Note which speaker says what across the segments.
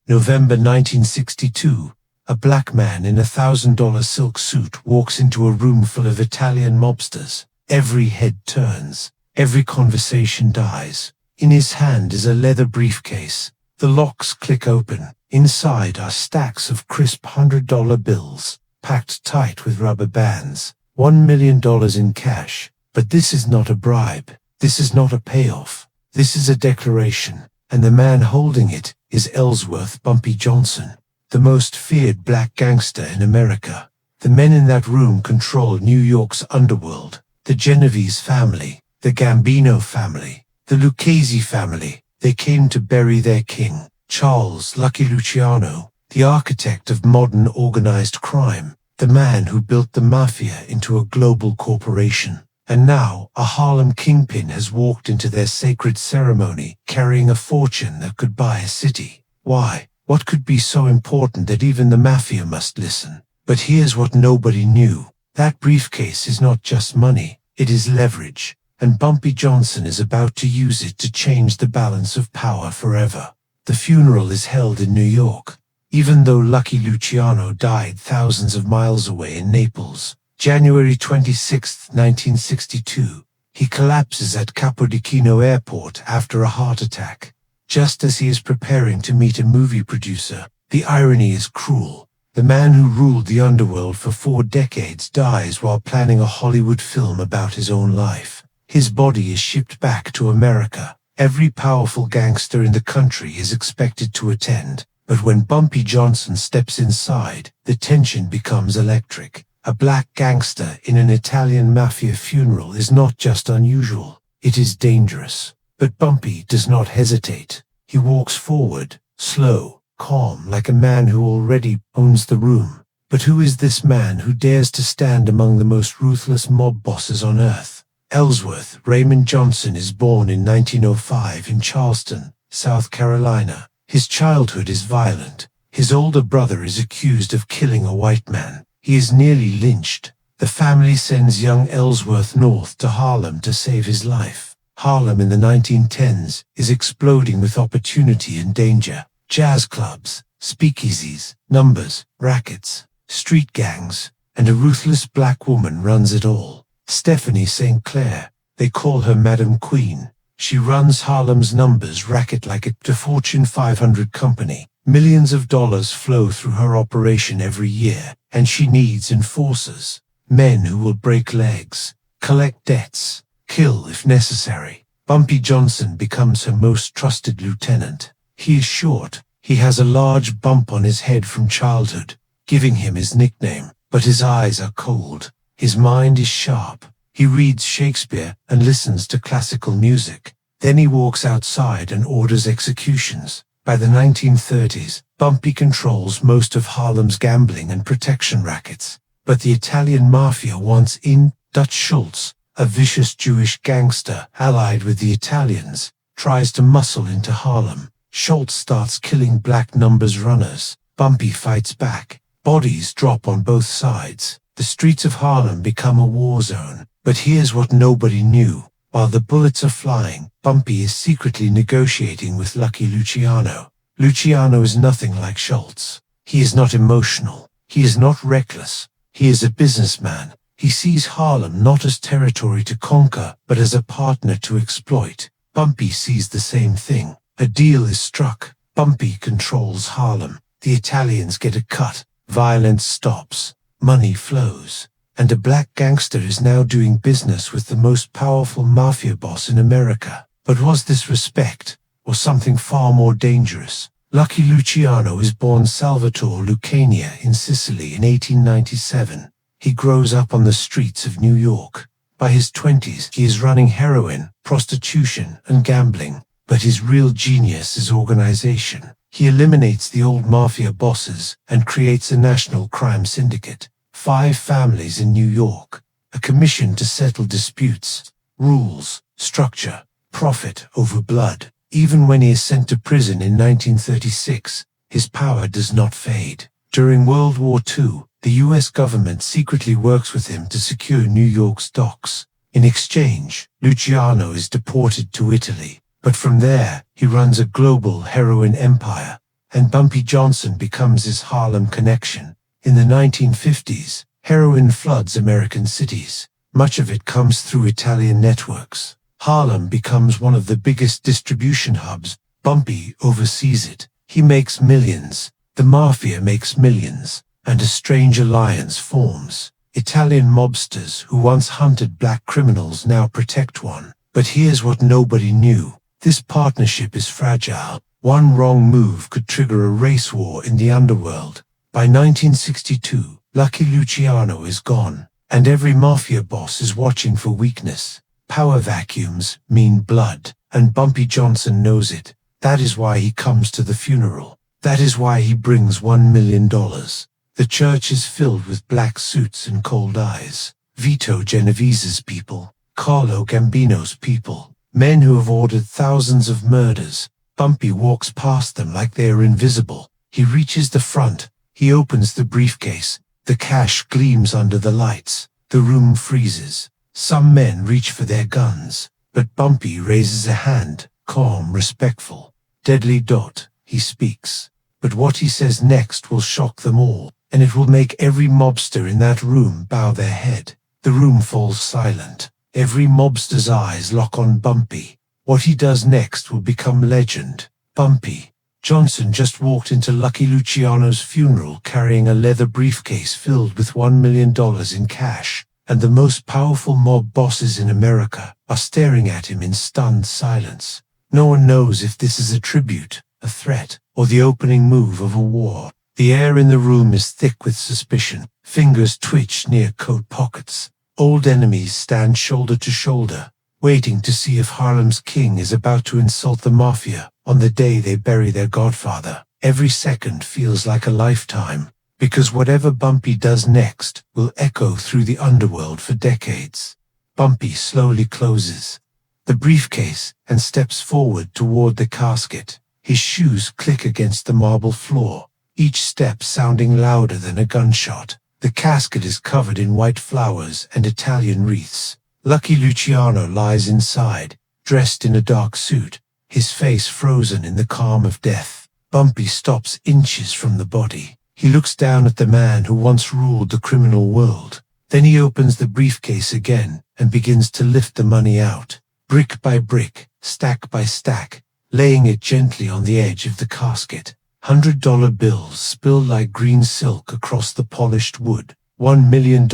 Speaker 1: November 1962. A black man in $1,000 silk suit walks into a room full of Italian mobsters. Every head turns. Every conversation dies. In his hand is a leather briefcase. The locks click open. Inside are stacks of crisp $100 bills, packed tight with rubber bands. $1 million in cash. But this is not a bribe. This is not a payoff. This is a declaration. And the man holding it is Ellsworth Bumpy Johnson, the most feared black gangster in America. The men in that room control New York's underworld. The Genovese family, the Gambino family, the Lucchese family. They came to bury their king, Charles "Lucky" Luciano, the architect of modern organized crime, the man who built the mafia into a global corporation. And now, a Harlem kingpin has walked into their sacred ceremony, carrying a fortune that could buy a city. Why? What could be so important that even the mafia must listen? But here's what nobody knew. That briefcase is not just money, it is leverage. And Bumpy Johnson is about to use it to change the balance of power forever. The funeral is held in New York. Even though Lucky Luciano died thousands of miles away in Naples, January 26, 1962, he collapses at Capodichino Airport after a heart attack. Just as he is preparing to meet a movie producer, the irony is cruel. The man who ruled the underworld for 4 decades dies while planning a Hollywood film about his own life. His body is shipped back to America. Every powerful gangster in the country is expected to attend. But when Bumpy Johnson steps inside, the tension becomes electric. A black gangster in an Italian Mafia funeral is not just unusual, it is dangerous. But Bumpy does not hesitate. He walks forward, slow, calm, like a man who already owns the room. But who is this man who dares to stand among the most ruthless mob bosses on earth? Ellsworth Raymond Johnson is born in 1905 in Charleston, South Carolina. His childhood is violent. His older brother is accused of killing a white man. He is nearly lynched. The family sends young Ellsworth north to Harlem to save his life. Harlem in the 1910s is exploding with opportunity and danger. Jazz clubs, speakeasies, numbers, rackets, street gangs, and a ruthless black woman runs it all. Stephanie St. Clair. They call her Madam Queen. She runs Harlem's numbers racket like a Fortune 500 company. Millions of dollars flow through her operation every year, and she needs enforcers. Men who will break legs, collect debts, kill if necessary. Bumpy Johnson becomes her most trusted lieutenant. He is short. He has a large bump on his head from childhood, giving him his nickname. But his eyes are cold. His mind is sharp. He reads Shakespeare and listens to classical music. Then he walks outside and orders executions. By the 1930s, Bumpy controls most of Harlem's gambling and protection rackets. But the Italian Mafia wants in. Dutch Schultz, a vicious Jewish gangster allied with the Italians, tries to muscle into Harlem. Schultz starts killing black numbers runners. Bumpy fights back. Bodies drop on both sides. The streets of Harlem become a war zone. But here's what nobody knew. While the bullets are flying, Bumpy is secretly negotiating with Lucky Luciano. Luciano is nothing like Schultz. He is not emotional. He is not reckless. He is a businessman. He sees Harlem not as territory to conquer, but as a partner to exploit. Bumpy sees the same thing. A deal is struck. Bumpy controls Harlem. The Italians get a cut. Violence stops. Money flows. And a black gangster is now doing business with the most powerful mafia boss in America. But was this respect, or something far more dangerous? Lucky Luciano is born Salvatore Lucania in Sicily in 1897. He grows up on the streets of New York. By his 20s, he is running heroin, prostitution, and gambling. But his real genius is organization. He eliminates the old mafia bosses and creates a national crime syndicate. 5 families in New York, a commission to settle disputes, rules, structure, profit over blood. Even when he is sent to prison in 1936, his power does not fade. During World War II, the US government secretly works with him to secure New York's docks. In exchange, Luciano is deported to Italy. But from there, he runs a global heroin empire. and Bumpy Johnson becomes his Harlem connection. In the 1950s, heroin floods American cities. Much of it comes through Italian networks. Harlem becomes one of the biggest distribution hubs. Bumpy oversees it. He makes millions. The Mafia makes millions. And a strange alliance forms. Italian mobsters who once hunted black criminals now protect one. But here's what nobody knew. This partnership is fragile. One wrong move could trigger a race war in the underworld. By 1962, Lucky Luciano is gone, and every mafia boss is watching for weakness. Power vacuums mean blood, and Bumpy Johnson knows it. That is why he comes to the funeral. That is why he brings $1 million. The church is filled with black suits and cold eyes. Vito Genovese's people, Carlo Gambino's people, men who have ordered thousands of murders. Bumpy walks past them like they are invisible. He reaches the front. He opens the briefcase. The cash gleams under the lights. The room freezes. Some men reach for their guns, but Bumpy raises a hand, calm, respectful. Deadly Dot, he speaks. But what he says next will shock them all, and it will make every mobster in that room bow their head. The room falls silent. Every mobster's eyes lock on Bumpy. What he does next will become legend. Bumpy Johnson just walked into Lucky Luciano's funeral carrying a leather briefcase filled with $1 million in cash, and the most powerful mob bosses in America are staring at him in stunned silence. No one knows if this is a tribute, a threat, or the opening move of a war. The air in the room is thick with suspicion. Fingers twitch near coat pockets. Old enemies stand shoulder to shoulder, waiting to see if Harlem's king is about to insult the Mafia on the day they bury their godfather. Every second feels like a lifetime, because whatever Bumpy does next will echo through the underworld for decades. Bumpy slowly closes the briefcase and steps forward toward the casket. His shoes click against the marble floor, each step sounding louder than a gunshot. The casket is covered in white flowers and Italian wreaths. Lucky Luciano lies inside, dressed in a dark suit, his face frozen in the calm of death. Bumpy stops inches from the body. He looks down at the man who once ruled the criminal world. Then he opens the briefcase again and begins to lift the money out, brick by brick, stack by stack, laying it gently on the edge of the casket. $100 bills spill like green silk across the polished wood. $1 million,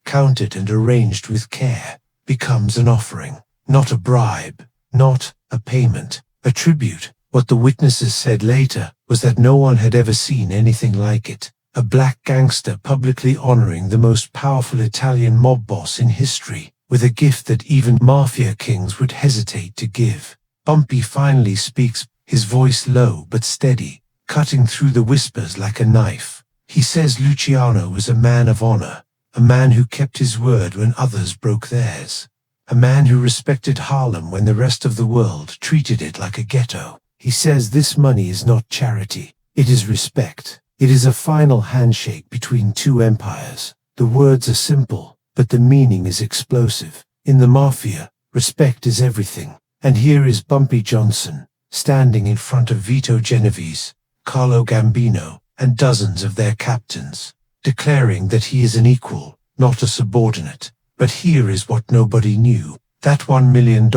Speaker 1: counted and arranged with care, becomes an offering, not a bribe, not a payment, a tribute. What the witnesses said later was that no one had ever seen anything like it. A black gangster publicly honoring the most powerful Italian mob boss in history, with a gift that even mafia kings would hesitate to give. Bumpy finally speaks, his voice low but steady, cutting through the whispers like a knife. He says Luciano was a man of honor, a man who kept his word when others broke theirs, a man who respected Harlem when the rest of the world treated it like a ghetto. He says this money is not charity, it is respect. It is a final handshake between two empires. The words are simple, but the meaning is explosive. In the Mafia, respect is everything. And here is Bumpy Johnson, standing in front of Vito Genovese, Carlo Gambino, and dozens of their captains, declaring that he is an equal, not a subordinate. But here is what nobody knew. That $1 million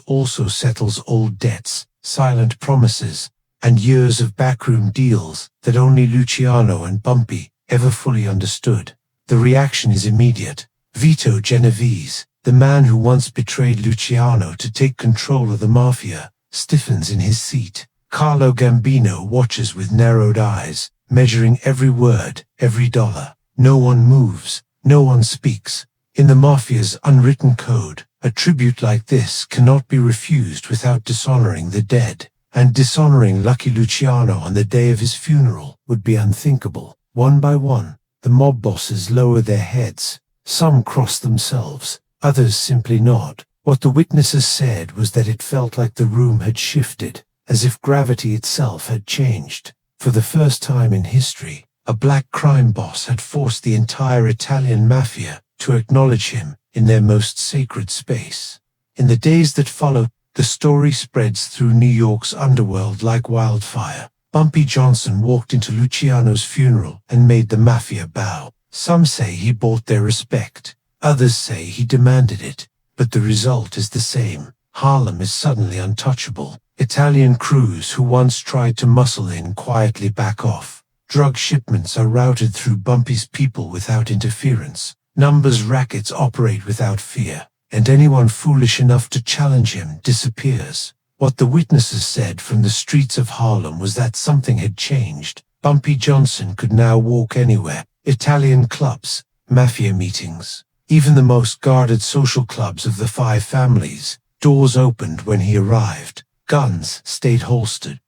Speaker 1: also settles old debts, silent promises, and years of backroom deals that only Luciano and Bumpy ever fully understood. The reaction is immediate. Vito Genovese, the man who once betrayed Luciano to take control of the Mafia, stiffens in his seat. Carlo Gambino watches with narrowed eyes, measuring every word, every dollar. No one moves, no one speaks. In the Mafia's unwritten code, a tribute like this cannot be refused without dishonoring the dead. And dishonoring Lucky Luciano on the day of his funeral would be unthinkable. One by one, the mob bosses lower their heads. Some cross themselves, others simply nod. What the witnesses said was that it felt like the room had shifted, as if gravity itself had changed. For the first time in history, a black crime boss had forced the entire Italian Mafia to acknowledge him in their most sacred space. In the days that follow, the story spreads through New York's underworld like wildfire. Bumpy Johnson walked into Luciano's funeral and made the Mafia bow. Some say he bought their respect. Others say he demanded it. But the result is the same. Harlem is suddenly untouchable. Italian crews who once tried to muscle in quietly back off. Drug shipments are routed through Bumpy's people without interference. Numbers rackets operate without fear. And anyone foolish enough to challenge him disappears. What the witnesses said from the streets of Harlem was that something had changed. Bumpy Johnson could now walk anywhere. Italian clubs, mafia meetings, even the most guarded social clubs of the five families. Doors opened when he arrived. Guns stayed holstered.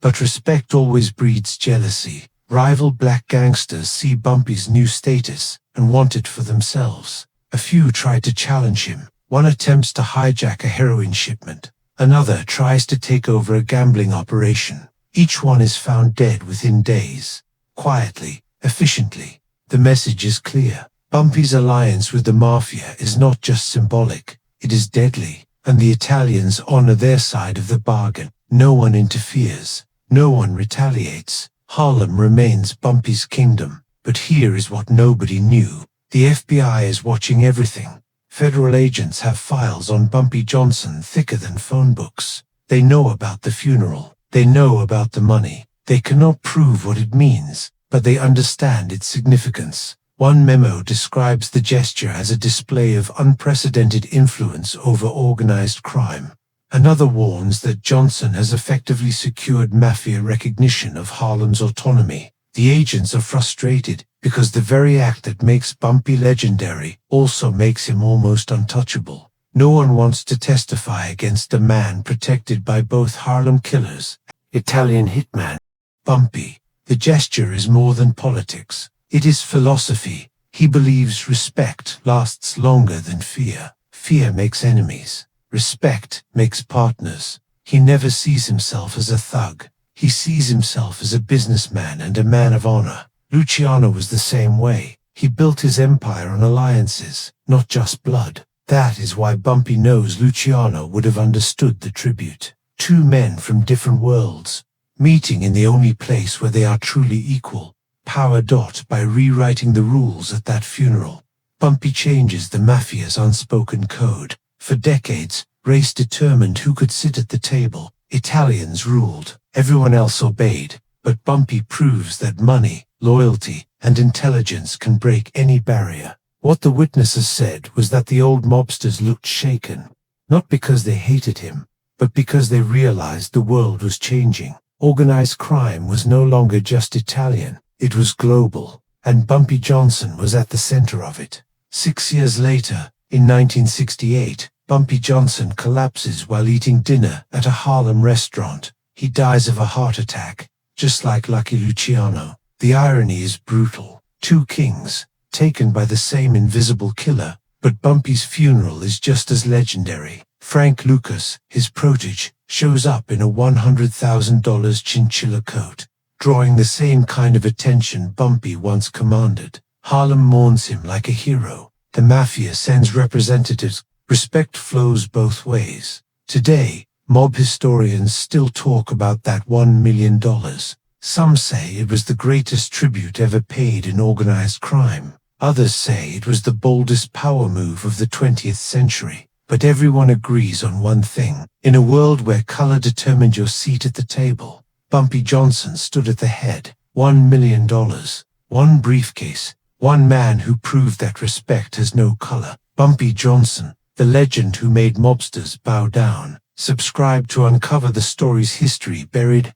Speaker 1: But respect always breeds jealousy. Rival black gangsters see Bumpy's new status and want it for themselves. A few try to challenge him. One attempts to hijack a heroin shipment. Another tries to take over a gambling operation. Each one is found dead within days. Quietly, efficiently. The message is clear. Bumpy's alliance with the Mafia is not just symbolic. It is deadly. And the Italians honor their side of the bargain. No one interferes. No one retaliates. Harlem remains Bumpy's kingdom. But here is what nobody knew. The FBI is watching everything. Federal agents have files on Bumpy Johnson thicker than phone books. They know about the funeral. They know about the money. They cannot prove what it means, but they understand its significance. One memo describes the gesture as a display of unprecedented influence over organized crime. Another warns that Johnson has effectively secured Mafia recognition of Harlem's autonomy. The agents are frustrated because the very act that makes Bumpy legendary also makes him almost untouchable. No one wants to testify against a man protected by both Harlem killers, Italian hitman. Bumpy. The gesture is more than politics. It is philosophy. He believes respect lasts longer than fear. Fear makes enemies. Respect makes partners. He never sees himself as a thug. He sees himself as a businessman and a man of honor. Luciano was the same way. He built his empire on alliances, not just blood. That is why Bumpy knows Luciano would have understood the tribute. Two men from different worlds, meeting in the only place where they are truly equal. Power. By rewriting the rules at that funeral, Bumpy changes the Mafia's unspoken code. For decades, race determined who could sit at the table. Italians ruled. Everyone else obeyed. But Bumpy proves that money, loyalty, and intelligence can break any barrier. What the witnesses said was that the old mobsters looked shaken. Not because they hated him, but because they realized the world was changing. Organized crime was no longer just Italian. It was global, and Bumpy Johnson was at the center of it. 6 years later, in 1968, Bumpy Johnson collapses while eating dinner at a Harlem restaurant. He dies of a heart attack, just like Lucky Luciano. The irony is brutal. Two kings, taken by the same invisible killer, but Bumpy's funeral is just as legendary. Frank Lucas, his protege, shows up in a $100,000 chinchilla coat, drawing the same kind of attention Bumpy once commanded. Harlem mourns him like a hero. The Mafia sends representatives. Respect flows both ways. Today, mob historians still talk about that $1 million. Some say it was the greatest tribute ever paid in organized crime. Others say it was the boldest power move of the 20th century. But everyone agrees on one thing. In a world where color determined your seat at the table, Bumpy Johnson stood at the head. $1 million. One briefcase. One man who proved that respect has no color. Bumpy Johnson, the legend who made mobsters bow down. Subscribe to uncover the story's history buried